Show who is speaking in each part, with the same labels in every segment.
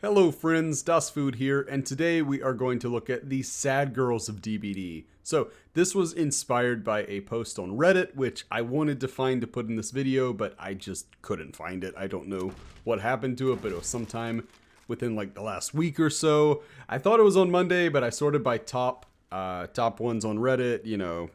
Speaker 1: Hello friends, Das Food here, and today we are going to look at the sad girls of DBD. So this was inspired by a post on Reddit, which I wanted to find to put in this video, but I just couldn't find it. I don't know what happened to it, but it was sometime within like the last week or so. I thought it was on Monday, but I sorted by top ones on Reddit,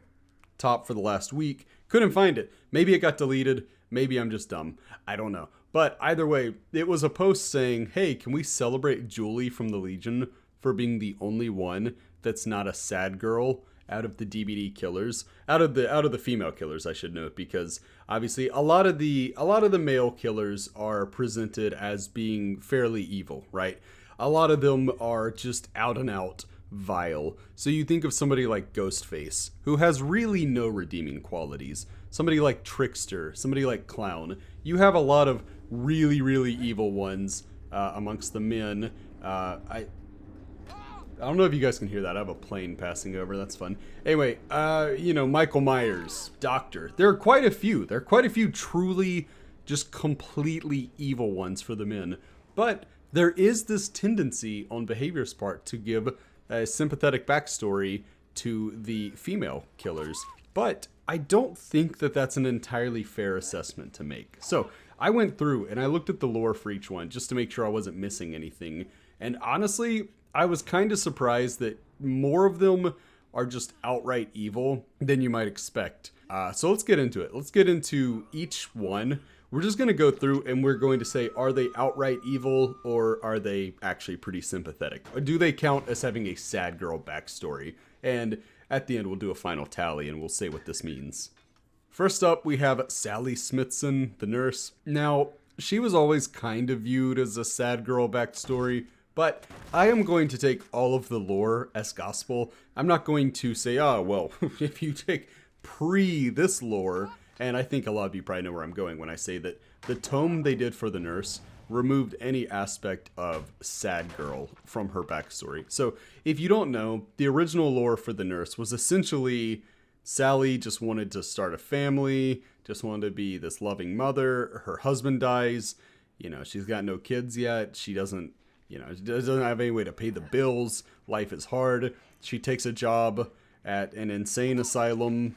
Speaker 1: top for the last week. Couldn't find it. Maybe it got deleted. Maybe I'm just dumb. I don't know. But either way, it was a post saying, hey, can we celebrate Julie from the Legion for being the only one that's not a sad girl out of the DBD killers, out of the female killers, I should note, because obviously a lot of the male killers are presented as being fairly evil, right? A lot of them are just out and out vile. So you think of somebody like Ghostface, who has really no redeeming qualities. Somebody like Trickster, somebody like Clown. You have a lot of really evil ones amongst the men. I don't know if you guys can hear that. I have a plane passing over. That's fun. Anyway, Michael Myers, Doctor. There are quite a few. There are quite a few truly just completely evil ones for the men. But there is this tendency on behavior's part to give a sympathetic backstory to the female killers. But I don't think that that's an entirely fair assessment to make. So I went through and I looked at the lore for each one just to make sure I wasn't missing anything. And honestly, I was kind of surprised that more of them are just outright evil than you might expect. So let's get into it. Let's get into each one. We're just going to go through and we're going to say, are they outright evil or are they actually pretty sympathetic? Or do they count as having a sad girl backstory? And at the end, we'll do a final tally and we'll say what this means. First up, we have Sally Smithson, the nurse. Now, she was always kind of viewed as a sad girl backstory, but I am going to take all of the lore as gospel. I'm not going to say, oh, well, if you take this lore, and I think a lot of you probably know where I'm going when I say that the tome they did for the nurse removed any aspect of sad girl from her backstory. So if you don't know, the original lore for the nurse was essentially Sally just wanted to start a family, just wanted to be this loving mother. Her husband dies. She's got no kids yet. She doesn't have any way to pay the bills. Life is hard. She takes a job at an insane asylum.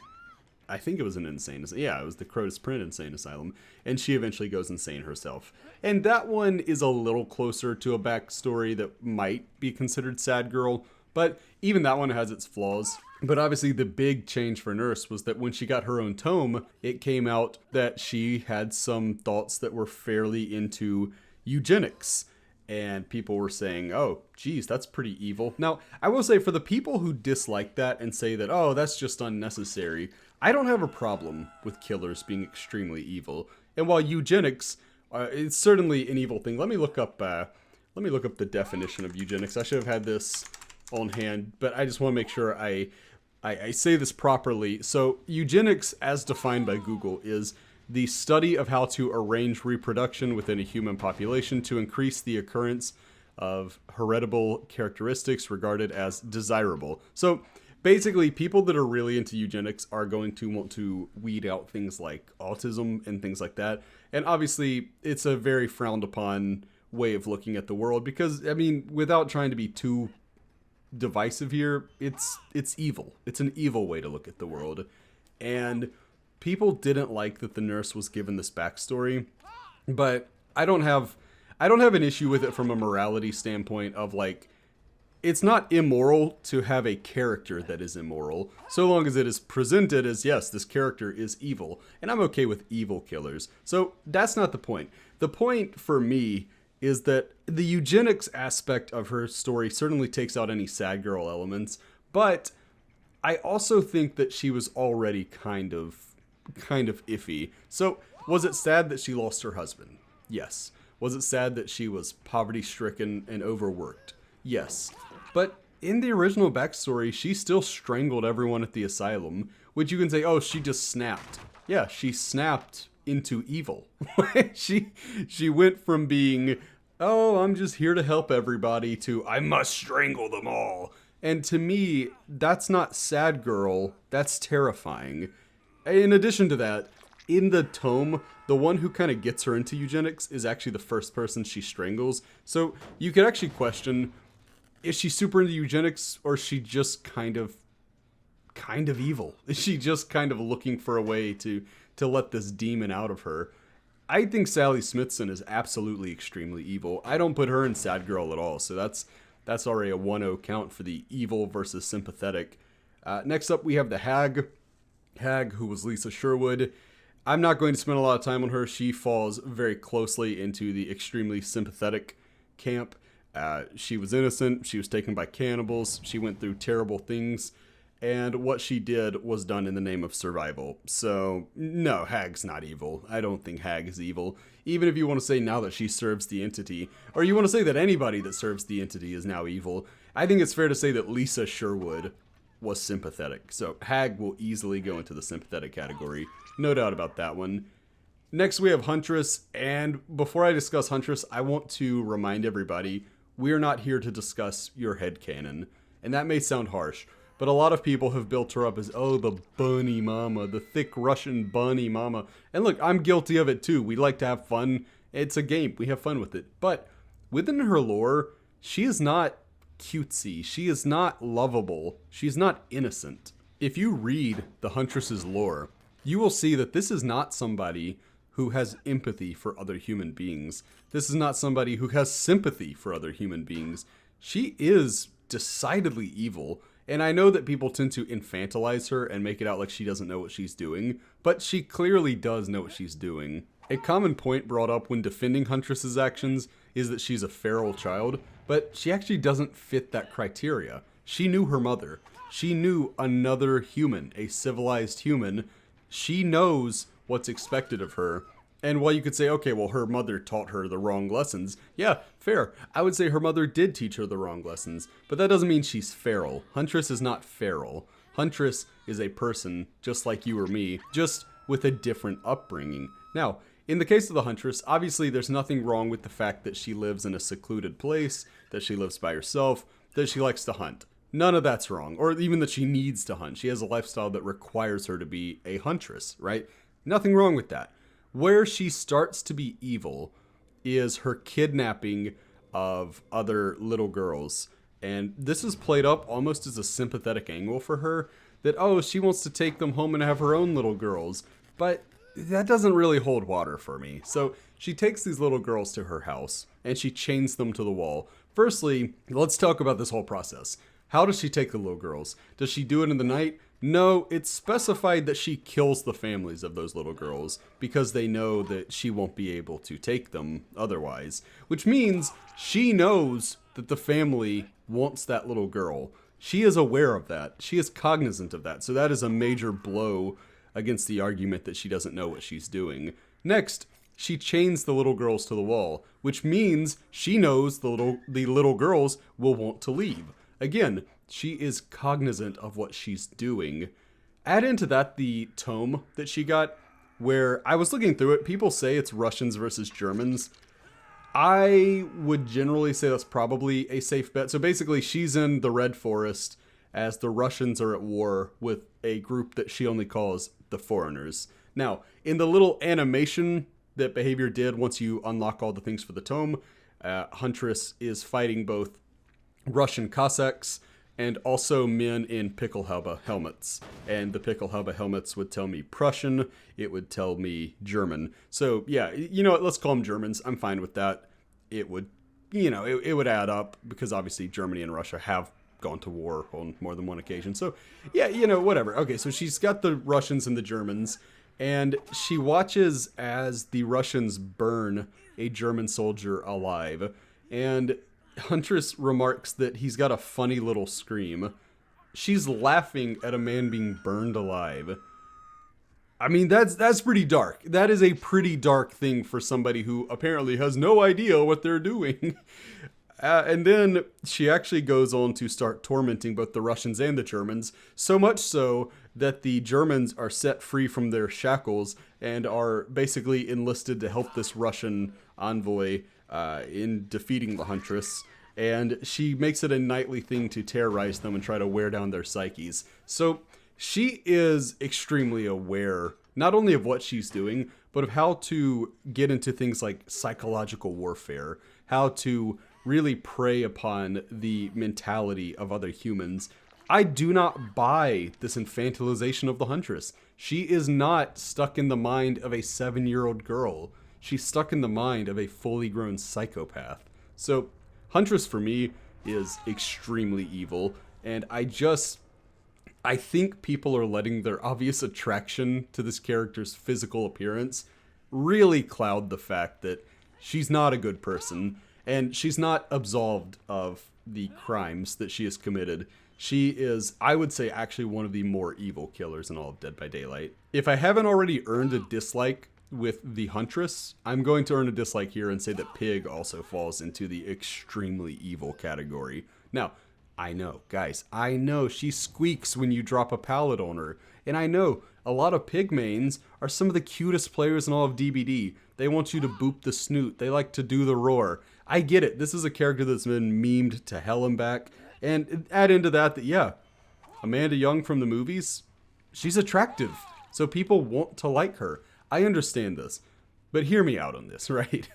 Speaker 1: I think it was an insane asylum. Yeah, it was the Crotus Print Insane Asylum. And she eventually goes insane herself. And that one is a little closer to a backstory that might be considered sad girl. But even that one has its flaws. But obviously the big change for Nurse was that when she got her own tome, it came out that she had some thoughts that were fairly into eugenics. And people were saying, oh, geez, that's pretty evil. Now, I will say for the people who dislike that and say that, oh, that's just unnecessary, I don't have a problem with killers being extremely evil. And while eugenics, it's certainly an evil thing. Let me look up the definition of eugenics. I should have had this on hand, but I just want to make sure I say this properly. So eugenics, as defined by Google, is the study of how to arrange reproduction within a human population to increase the occurrence of heritable characteristics regarded as desirable. So basically, people that are really into eugenics are going to want to weed out things like autism and things like that. And obviously, it's a very frowned upon way of looking at the world because, without trying to be too divisive here, it's evil. It's an evil way to look at the world. And people didn't like that the nurse was given this backstory, but I don't have an issue with it from a morality standpoint of like, it's not immoral to have a character that is immoral, so long as it is presented as, yes, this character is evil, and I'm okay with evil killers. So that's not the point. The point for me is that the eugenics aspect of her story certainly takes out any sad girl elements, but I also think that she was already kind of iffy. So was it sad that she lost her husband? Yes. Was it sad that she was poverty-stricken and overworked? Yes. But in the original backstory, she still strangled everyone at the asylum, which you can say, oh, she just snapped. Yeah, she snapped into evil. She went from being, oh, I'm just here to help everybody, to I must strangle them all. And to me, that's not sad girl, that's terrifying. In addition to that, in the tome, the one who kind of gets her into eugenics is actually the first person she strangles. So you could actually question, is she super into eugenics, or is she just kind of evil? Is she just kind of looking for a way to let this demon out of her? I think Sally Smithson is absolutely extremely evil. I don't put her in Sad Girl at all, so that's already a 1-0 count for the evil versus sympathetic. Next up, we have the Hag. Hag, who was Lisa Sherwood. I'm not going to spend a lot of time on her. She falls very closely into the extremely sympathetic camp. She was innocent. She was taken by cannibals. She went through terrible things. And what she did was done in the name of survival. So, no, Hag's not evil. I don't think Hag is evil. Even if you want to say now that she serves the entity, or you want to say that anybody that serves the entity is now evil, I think it's fair to say that Lisa Sherwood was sympathetic. So, Hag will easily go into the sympathetic category. No doubt about that one. Next, we have Huntress. And before I discuss Huntress, I want to remind everybody, we're not here to discuss your headcanon. And that may sound harsh, but a lot of people have built her up as, oh, the bunny mama, the thick Russian bunny mama. And look, I'm guilty of it too. We like to have fun. It's a game. We have fun with it. But within her lore, she is not cutesy. She is not lovable. She's not innocent. If you read the Huntress's lore, you will see that this is not somebody who has empathy for other human beings. This is not somebody who has sympathy for other human beings. She is decidedly evil. And I know that people tend to infantilize her and make it out like she doesn't know what she's doing, but she clearly does know what she's doing. A common point brought up when defending Huntress's actions is that she's a feral child, but she actually doesn't fit that criteria. She knew her mother. She knew another human, a civilized human. She knows what's expected of her. And while you could say, okay, well, her mother taught her the wrong lessons. Yeah, fair. I would say her mother did teach her the wrong lessons. But that doesn't mean she's feral. Huntress is not feral. Huntress is a person just like you or me, just with a different upbringing. Now, in the case of the Huntress, obviously there's nothing wrong with the fact that she lives in a secluded place, that she lives by herself, that she likes to hunt. None of that's wrong. Or even that she needs to hunt. She has a lifestyle that requires her to be a huntress, right? Nothing wrong with that. Where she starts to be evil is her kidnapping of other little girls. And this is played up almost as a sympathetic angle for her, that, oh, she wants to take them home and have her own little girls. But that doesn't really hold water for me. So she takes these little girls to her house and she chains them to the wall. Firstly, let's talk about this whole process. How does she take the little girls? Does she do it in the night? No, it's specified that she kills the families of those little girls because they know that she won't be able to take them otherwise. Which means she knows that the family wants that little girl. She is aware of that. She is cognizant of that. So that is a major blow against the argument that she doesn't know what she's doing. Next, she chains the little girls to the wall, which means she knows the little girls will want to leave. Again, she is cognizant of what she's doing. Add into that the tome that she got, where I was looking through it. People say it's Russians versus Germans. I would generally say that's probably a safe bet. So basically, she's in the Red Forest as the Russians are at war with a group that she only calls the Foreigners. Now, in the little animation that Behavior did once you unlock all the things for the tome, Huntress is fighting both Russian Cossacks and also men in Pickelhaube helmets. And the Pickelhaube helmets would tell me Prussian, it would tell me German. So yeah, you know what, let's call them Germans. I'm fine with that. It would, it would add up because obviously Germany and Russia have gone to war on more than one occasion. So yeah, whatever. Okay, so she's got the Russians and the Germans, and she watches as the Russians burn a German soldier alive. And Huntress remarks that he's got a funny little scream. She's laughing at a man being burned alive. I mean, that's pretty dark. That is a pretty dark thing for somebody who apparently has no idea what they're doing. And then she actually goes on to start tormenting both the Russians and the Germans, so much so that the Germans are set free from their shackles and are basically enlisted to help this Russian envoy in defeating the Huntress. And she makes it a nightly thing to terrorize them and try to wear down their psyches. So she is extremely aware not only of what she's doing, but of how to get into things like psychological warfare, how to really prey upon the mentality of other humans. I do not buy this infantilization of the Huntress. She is not stuck in the mind of a 7-year-old girl. She's stuck in the mind of a fully grown psychopath. So, Huntress for me is extremely evil, and I think people are letting their obvious attraction to this character's physical appearance really cloud the fact that she's not a good person, and she's not absolved of the crimes that she has committed. She is, I would say, actually one of the more evil killers in all of Dead by Daylight. If I haven't already earned a dislike with the Huntress, I'm going to earn a dislike here and say that Pig also falls into the extremely evil category. Now, I know, guys, I know she squeaks when you drop a pallet on her, and I know a lot of Pig mains are some of the cutest players in all of DBD. They want you to boop the snoot, they like to do the roar. I get it, this is a character that's been memed to hell and back, and add into that yeah, Amanda Young from the movies, she's attractive, so people want to like her. I understand this, but hear me out on this, right?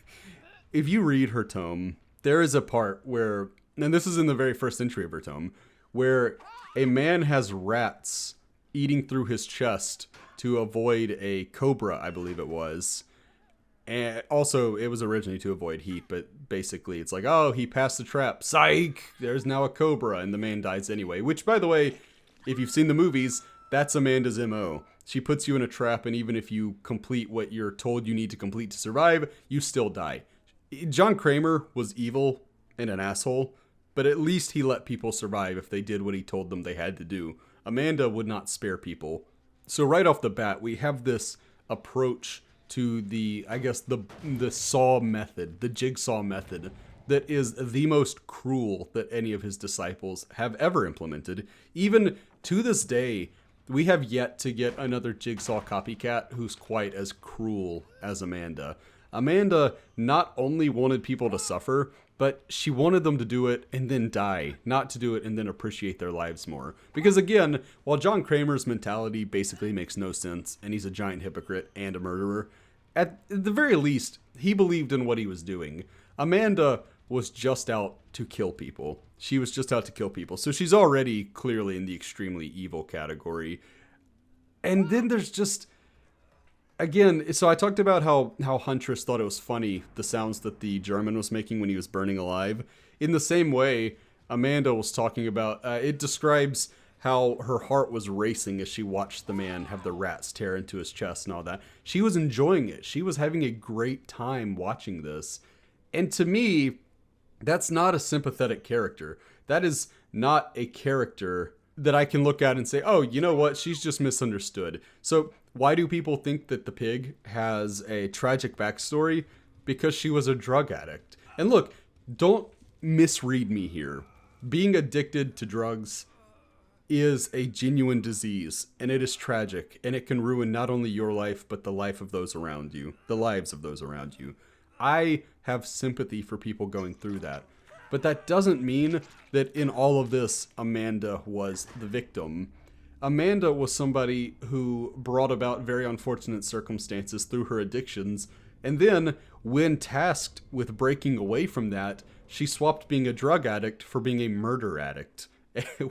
Speaker 1: If you read her tome, there is a part where, and this is in the very first entry of her tome, where a man has rats eating through his chest to avoid a cobra, I believe it was. And also, it was originally to avoid heat, but basically it's like, oh, he passed the trap. Psych! There's now a cobra, and the man dies anyway. Which, by the way, if you've seen the movies, that's Amanda's MO. She puts you in a trap, and even if you complete what you're told you need to complete to survive, you still die. John Kramer was evil and an asshole, but at least he let people survive if they did what he told them they had to do. Amanda would not spare people. So right off the bat, we have this approach to the, I guess, the saw method, the jigsaw method, that is the most cruel that any of his disciples have ever implemented. Even to this day, we have yet to get another Jigsaw copycat who's quite as cruel as Amanda. Amanda not only wanted people to suffer, but she wanted them to do it and then die, not to do it and then appreciate their lives more. Because again, while John Kramer's mentality basically makes no sense, and he's a giant hypocrite and a murderer, at the very least, he believed in what he was doing. Amanda was just out to kill people. She was just out to kill people. So she's already clearly in the extremely evil category. And then there's just, again, so I talked about how Huntress thought it was funny, the sounds that the German was making when he was burning alive. In the same way, Amanda was talking about, it describes how her heart was racing as she watched the man have the rats tear into his chest and all that. She was enjoying it. She was having a great time watching this. And to me, that's not a sympathetic character. That is not a character that I can look at and say, oh, you know what? She's just misunderstood. So why do people think that the pig has a tragic backstory? Because she was a drug addict. And look, don't misread me here. Being addicted to drugs is a genuine disease, and it is tragic, and it can ruin not only your life, but the life of those around you, the lives of those around you. I have sympathy for people going through that. But that doesn't mean that in all of this, Amanda was the victim. Amanda was somebody who brought about very unfortunate circumstances through her addictions, and then, when tasked with breaking away from that, she swapped being a drug addict for being a murder addict.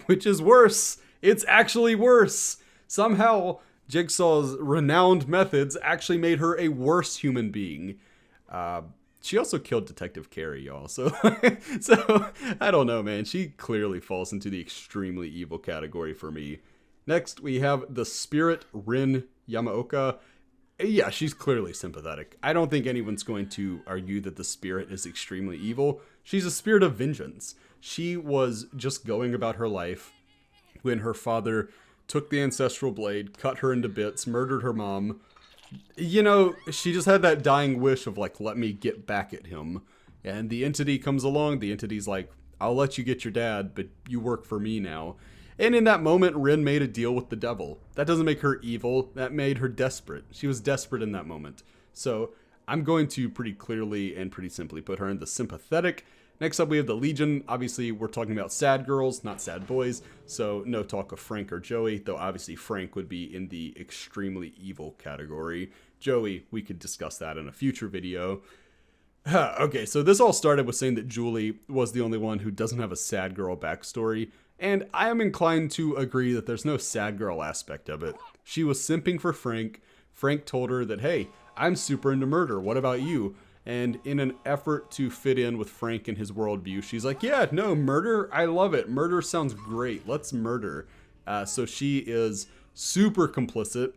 Speaker 1: Which is worse. It's actually worse. Somehow, Jigsaw's renowned methods actually made her a worse human being. She also killed Detective Carey, y'all. So I don't know, man. She clearly falls into the extremely evil category for me. Next, we have the Spirit Rin Yamaoka. Yeah, she's clearly sympathetic. I don't think anyone's going to argue that the spirit is extremely evil. She's a spirit of vengeance. She was just going about her life when her father took the ancestral blade, cut her into bits, murdered her mom. You know, she just had that dying wish of like, let me get back at him. And the entity comes along. The entity's like, I'll let you get your dad, but you work for me now. And in that moment, Rin made a deal with the devil. That doesn't make her evil. That made her desperate. She was desperate in that moment. So I'm going to pretty clearly and pretty simply put her in the sympathetic. Next up, we have the Legion. Obviously, we're talking about sad girls, not sad boys. So no talk of Frank or Joey, though obviously Frank would be in the extremely evil category. Joey, we could discuss that in a future video. Okay, so this all started with saying that Julie was the only one who doesn't have a sad girl backstory. And I am inclined to agree that there's no sad girl aspect of it. She was simping for Frank. Frank told her that, hey, I'm super into murder. What about you? And in an effort to fit in with Frank and his worldview, she's like, yeah, no, murder, I love it. Murder sounds great. Let's murder. So she is super complicit.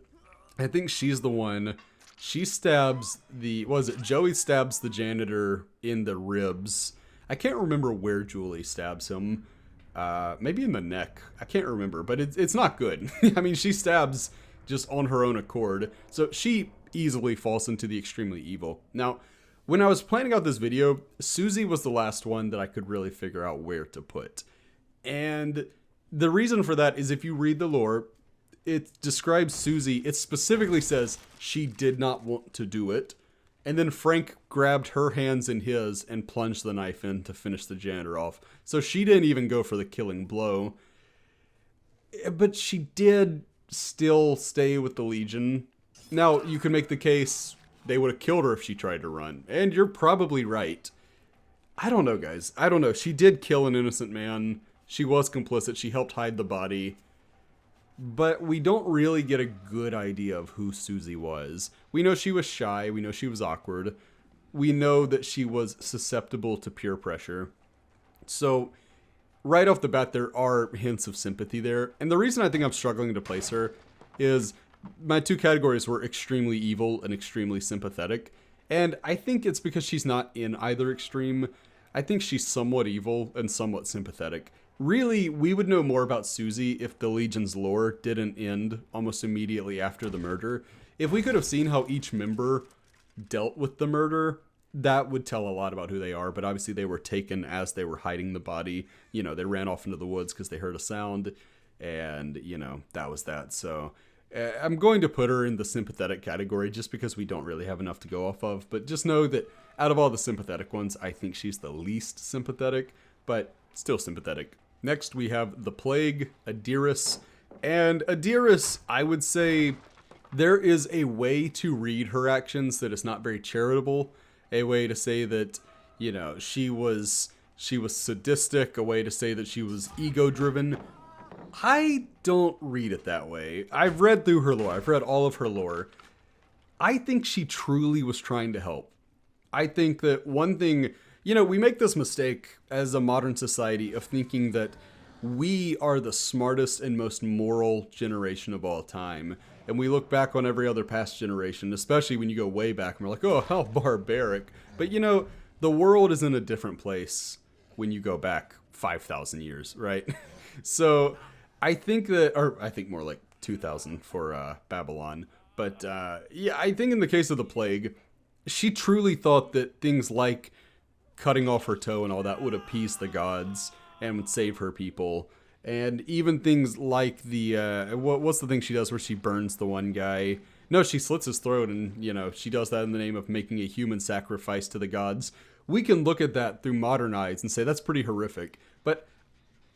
Speaker 1: I think she's the one. She stabs Joey stabs the janitor in the ribs. I can't remember where Julie stabs him. Maybe in the neck. I can't remember, but it's not good. I mean, she stabs just on her own accord. So she easily falls into the extremely evil. Now, when I was planning out this video, Susie was the last one that I could really figure out where to put. And the reason for that is if you read the lore, it describes Susie, it specifically says she did not want to do it. And then Frank grabbed her hands in his and plunged the knife in to finish the janitor off. So she didn't even go for the killing blow. But she did still stay with the Legion. Now, you can make the case they would have killed her if she tried to run. And you're probably right. I don't know, guys. I don't know. She did kill an innocent man. She was complicit. She helped hide the body. But we don't really get a good idea of who Susie was. We know she was shy. We know she was awkward. We know that she was susceptible to peer pressure. So, right off the bat, there are hints of sympathy there. And the reason I think I'm struggling to place her is my two categories were extremely evil and extremely sympathetic. And I think it's because she's not in either extreme. I think she's somewhat evil and somewhat sympathetic. Really, we would know more about Susie if the Legion's lore didn't end almost immediately after the murder. If we could have seen how each member dealt with the murder, that would tell a lot about who they are. But obviously they were taken as they were hiding the body. You know, they ran off into the woods because they heard a sound. And, you know, that was that. So I'm going to put her in the sympathetic category just because we don't really have enough to go off of. But just know that out of all the sympathetic ones, I think she's the least sympathetic, but still sympathetic. Next, we have the Plague, Adiris. And Adiris, I would say there is a way to read her actions that is not very charitable. A way to say that, you know, she was sadistic. A way to say that she was ego-driven. I don't read it that way. I've read through her lore. I've read all of her lore. I think she truly was trying to help. I think that one thing, you know, we make this mistake as a modern society of thinking that we are the smartest and most moral generation of all time. And we look back on every other past generation, especially when you go way back, and we're like, oh, how barbaric. But, you know, the world is in a different place when you go back 5,000 years, right? So I think that, or I think more like 2,000 for Babylon. But yeah, I think in the case of the Plague, she truly thought that things like cutting off her toe and all that would appease the gods and would save her people. And even things like the, what's the thing she does where she burns the one guy? No, she slits his throat, and, you know, she does that in the name of making a human sacrifice to the gods. We can look at that through modern eyes and say that's pretty horrific. But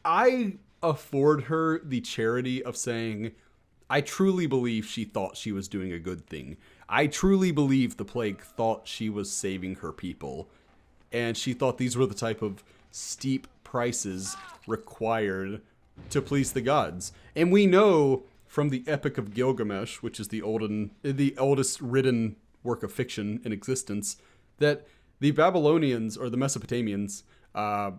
Speaker 1: I afford her the charity of saying, I truly believe she thought she was doing a good thing. I truly believe the Plague thought she was saving her people. And she thought these were the type of steep prices required to please the gods. And we know from the Epic of Gilgamesh, which is the oldest written work of fiction in existence, that the Babylonians, or the Mesopotamians,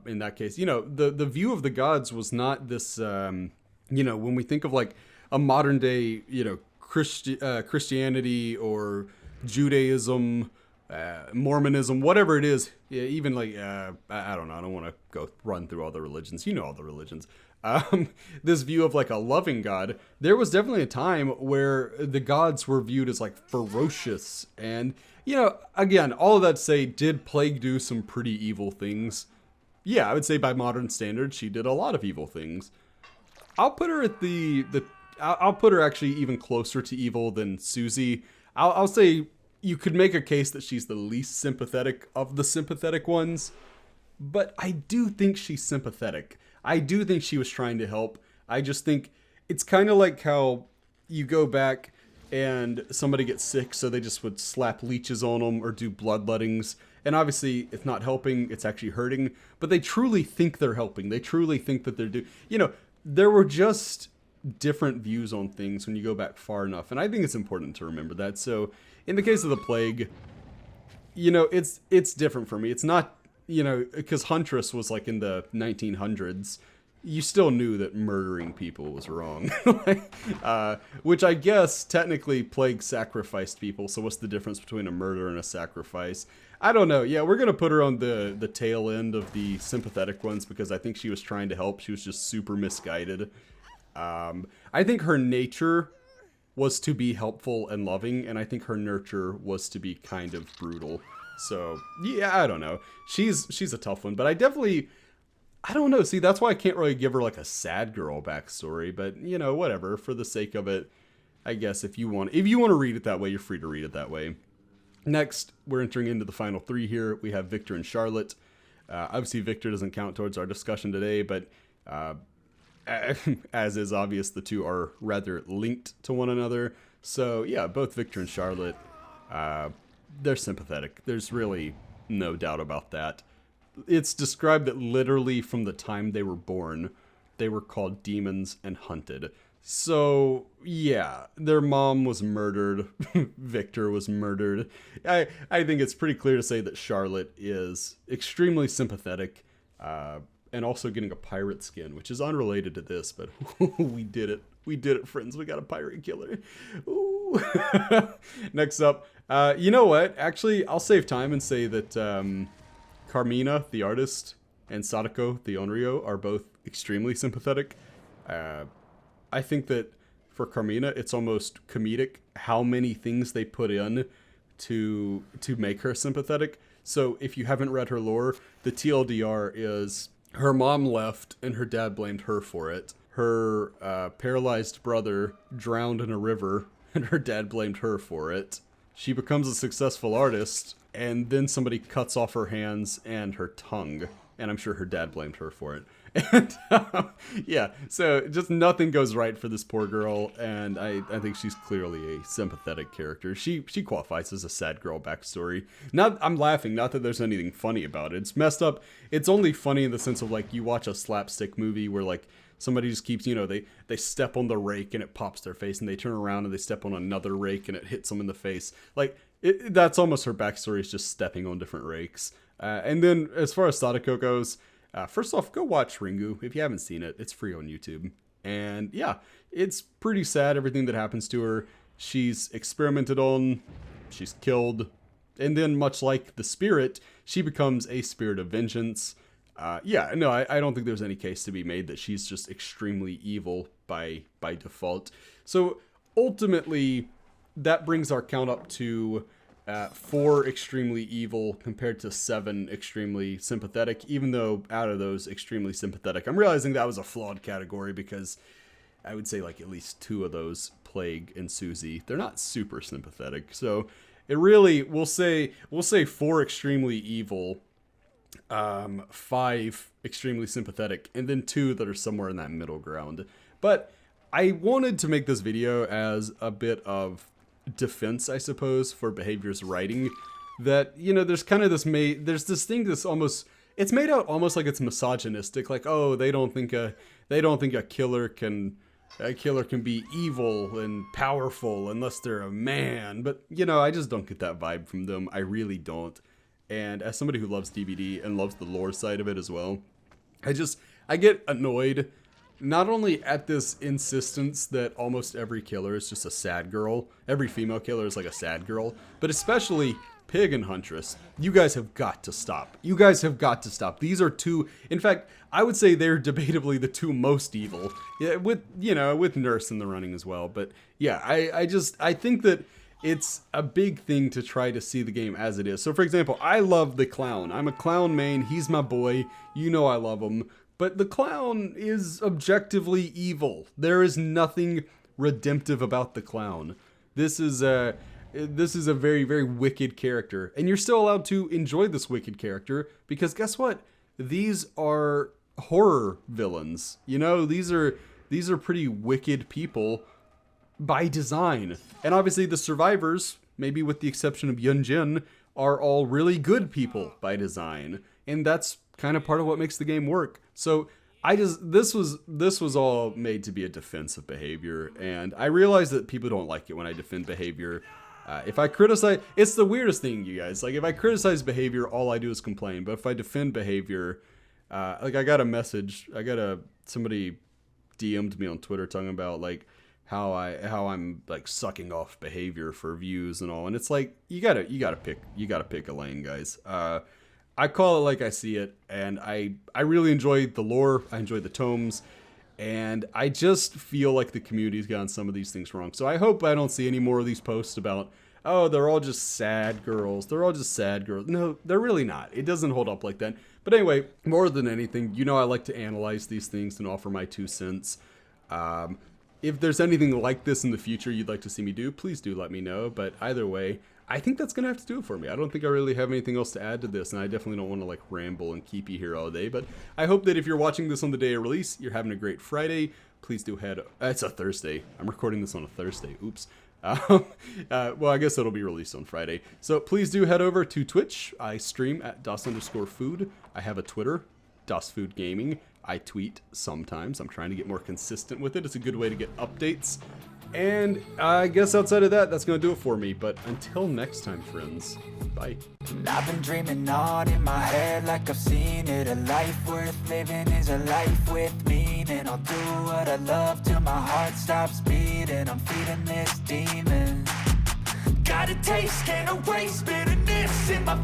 Speaker 1: in that case, you know, the view of the gods was not this, you know, when we think of like a modern day, you know, Christianity or Judaism, Mormonism, whatever it is, even like, I don't know, I don't want to go run through all the religions. You know all the religions. This view of like a loving God, there was definitely a time where the gods were viewed as like ferocious. And, you know, again, all of that to say, did Plague do some pretty evil things? Yeah, I would say by modern standards, she did a lot of evil things. I'll put her at I'll put her actually even closer to evil than Susie. I'll say you could make a case that she's the least sympathetic of the sympathetic ones. but I do think she's sympathetic. I do think she was trying to help. I just think it's kind of like how you go back and somebody gets sick, so they just would slap leeches on them or do bloodlettings. And obviously, it's not helping, it's actually hurting. But they truly think they're helping. They truly think that they're doing... You know, there were just different views on things when you go back far enough. And I think it's important to remember that. So, in the case of the plague, you know, it's different for me. It's not, you know, because Huntress was like in the 1900s. You still knew that murdering people was wrong. Which I guess technically plague sacrificed people. So what's the difference between a murder and a sacrifice? I don't know. Yeah, we're going to put her on the tail end of the sympathetic ones because I think she was trying to help. She was just super misguided. I think her nature was to be helpful and loving, and I think her nurture was to be kind of brutal. So, yeah, I don't know. She's a tough one, but I don't know. See, that's why I can't really give her like a sad girl backstory, but you know, whatever. For the sake of it, I guess if you want to read it that way, you're free to read it that way. Next, we're entering into the final three here. We have Victor and Charlotte. Obviously, Victor doesn't count towards our discussion today, but as is obvious, the two are rather linked to one another. So yeah, both Victor and Charlotte, they're sympathetic. There's really no doubt about that. It's described that literally from the time they were born, they were called demons and hunted. So, yeah, their mom was murdered. Victor was murdered. I think it's pretty clear to say that Charlotte is extremely sympathetic, and also getting a pirate skin, which is unrelated to this, but we did it. We did it, friends. We got a pirate killer. Ooh. Next up, you know what? Actually, I'll save time and say that Carmina, the artist, and Sadako, the Onryo, are both extremely sympathetic. I think that for Carmina, it's almost comedic how many things they put in to make her sympathetic. So if you haven't read her lore, the TLDR is her mom left and her dad blamed her for it. Her paralyzed brother drowned in a river and her dad blamed her for it. She becomes a successful artist, and then somebody cuts off her hands and her tongue, and I'm sure her dad blamed her for it. And yeah, so just nothing goes right for this poor girl, and I think she's clearly a sympathetic character. She qualifies as a sad girl backstory. I'm laughing, not that there's anything funny about it. It's messed up. It's only funny in the sense of like you watch a slapstick movie where like somebody just keeps, you know, they step on the rake and it pops their face, and they turn around and they step on another rake and it hits them in the face. Like that's almost her backstory, is just stepping on different rakes. And then as far as Sadako goes, first off, go watch Ringu. If you haven't seen it, it's free on YouTube. And yeah, it's pretty sad, everything that happens to her. She's experimented on, she's killed, and then much like the spirit, she becomes a spirit of vengeance. Yeah, no, I don't think there's any case to be made that she's just extremely evil by default. So ultimately, that brings our count up to 4 extremely evil compared to 7 extremely sympathetic, even though out of those extremely sympathetic, I'm realizing that was a flawed category because I would say like at least 2 of those, Plague and Susie, they're not super sympathetic. So it really, we'll say 4 extremely evil, 5 extremely sympathetic, and then 2 that are somewhere in that middle ground. But I wanted to make this video as a bit of defense, I suppose, for Behavior's writing, that, you know, there's kind of there's this thing that's almost, it's made out almost like it's misogynistic, like, oh, they don't think a killer can be evil and powerful unless they're a man. But, you know, I just don't get that vibe from them. I really don't. And as somebody who loves DBD and loves the lore side of it as well, I get annoyed not only at this insistence that almost every killer is just a sad girl, every female killer is like a sad girl, but especially Pig and Huntress. You guys have got to stop. You guys have got to stop. These are 2, in fact, I would say they're debatably the 2 most evil, yeah, with Nurse in the running as well. But yeah, I think that it's a big thing to try to see the game as it is. So for example, I love the clown. I'm a clown main. He's my boy. You know I love him. But the clown is objectively evil. There is nothing redemptive about the clown. This is a very, very wicked character. And you're still allowed to enjoy this wicked character because guess what? these are horror villains. You know, these are pretty wicked people by design. And obviously the survivors, maybe with the exception of Yunjin, are all really good people by design. And that's kind of part of what makes the game work. So this was all made to be a defense of behavior, and I realize that people don't like it when I defend behavior. If I criticize, it's the weirdest thing, you guys. Like, if I criticize behavior, all I do is complain. But if I defend behavior, like, I got a message, somebody DM'd me on Twitter talking about like how I'm like sucking off behavior for views and all, and it's like you gotta pick a lane, guys. I call it like I see it, and I really enjoy the lore, I enjoy the tomes, and I just feel like the community's gotten some of these things wrong. So I hope I don't see any more of these posts about, oh, they're all just sad girls. They're all just sad girls. No, they're really not. It doesn't hold up like that. But anyway, more than anything, you know I like to analyze these things and offer my 2 cents. If there's anything like this in the future you'd like to see me do, please do let me know. But either way, I think that's going to have to do it for me. I don't think I really have anything else to add to this, and I definitely don't want to like ramble and keep you here all day. But I hope that if you're watching this on the day of release, you're having a great Friday. Please do head... it's a Thursday. I'm recording this on a Thursday. Oops. Well, I guess it'll be released on Friday. So please do head over to Twitch. I stream at DOS_food. I have a Twitter, DOSFoodGaming. I tweet sometimes. I'm trying to get more consistent with it. It's a good way to get updates. And I guess outside of that, that's going to do it for me. But until next time, friends, bye.
Speaker 2: I've been dreaming on in my head like I've seen it. A life worth living is a life with meaning. I'll do what I love till my heart stops beating. I'm feeding this demon. Got a taste, can't erase bitterness in my